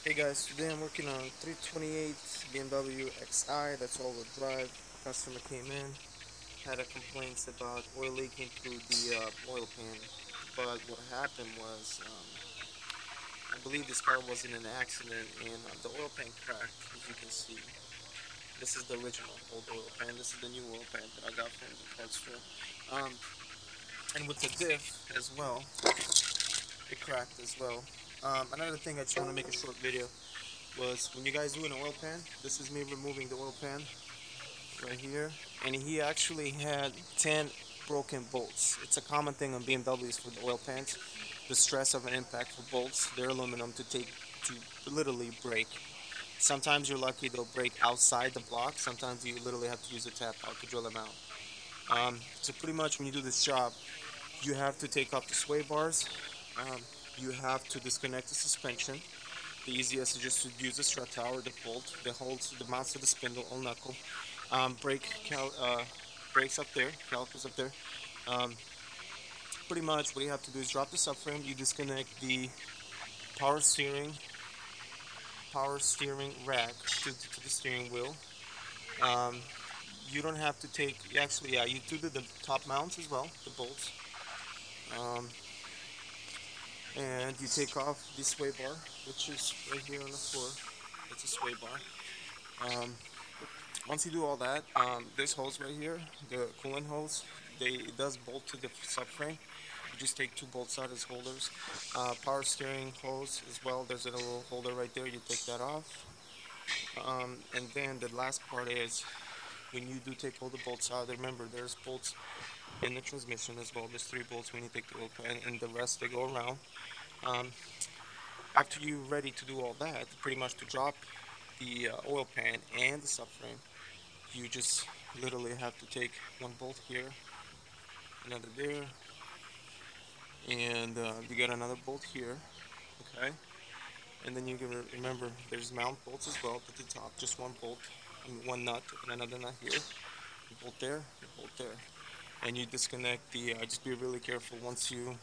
Hey guys, today I'm working on 328 BMW XI, that's all-wheel drive. Customer came in, had a complaints about oil leaking through the oil pan. But what happened was, I believe this car was in an accident and the oil pan cracked, as you can see. This is the original old oil pan. This is the new oil pan that I got from the parts store. Um, and with the diff as well, it cracked as well. Another thing I just want to make a short video was when you guys do an oil pan, this is me removing the oil pan right here, and he actually had 10 broken bolts. It's a common thing on BMWs for the oil pans. The stress of an impact for bolts, they're aluminum to literally break. Sometimes you're lucky they'll break outside the block. Sometimes you literally have to use a tap out to drill them out. So pretty much when you do this job, you have to take off the sway bars. Um, you have to disconnect the suspension. The easiest is just to use the strut tower, the bolt that holds the mounts to the spindle or knuckle. Brakes up there, calipers up there. Um, Pretty much what you have to do is drop the subframe. You disconnect the power steering rack to the steering wheel. Um, you don't have to take, actually, yeah, you do the top mounts as well, the bolts. Um, and you take off the sway bar, which is right here on the floor. It's a sway bar. Once you do all that, this hose right here, the coolant hose, it does bolt to the subframe. You just take two bolts out as holders. Power steering hose as well, there's a little holder right there, you take that off. And then the last part is, when you do take all the bolts out, remember there's bolts in the transmission as well. There's 3 bolts when you take the oil pan, and the rest they go around. Um, After you're ready to do all that, pretty much to drop the oil pan and the subframe, you just literally have to take one bolt here, another there, and you get another bolt here, okay? And then you can remember there's mount bolts as well at the top, just one bolt, and one nut, and another nut here, a bolt there, a bolt there. And you disconnect the, just be really careful once you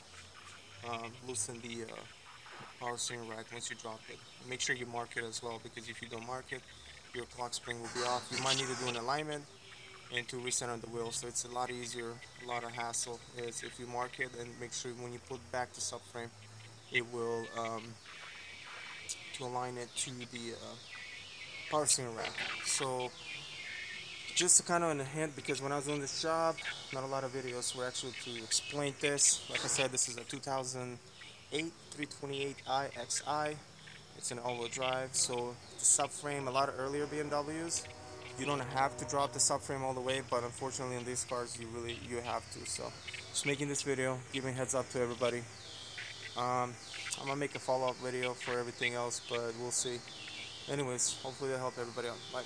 loosen the power steering rack, once you drop it. Make sure you mark it as well, because if you don't mark it, your clock spring will be off. You might need to do an alignment and to recenter the wheel, so it's a lot easier, a lot of hassle is if you mark it and make sure when you put back the subframe, it will to align it to the power steering rack. So just to kind of in a hint, because when I was doing this job, not a lot of videos were actually to explain this. Like I said, this is a 2008 328i XI. It's an all-wheel drive, so the subframe, a lot of earlier BMWs, you don't have to drop the subframe all the way, but unfortunately in these cars you have to. So just making this video, giving heads up to everybody. I'm gonna make a follow-up video for everything else, but we'll see. Anyways, hopefully that'll help everybody out. Bye.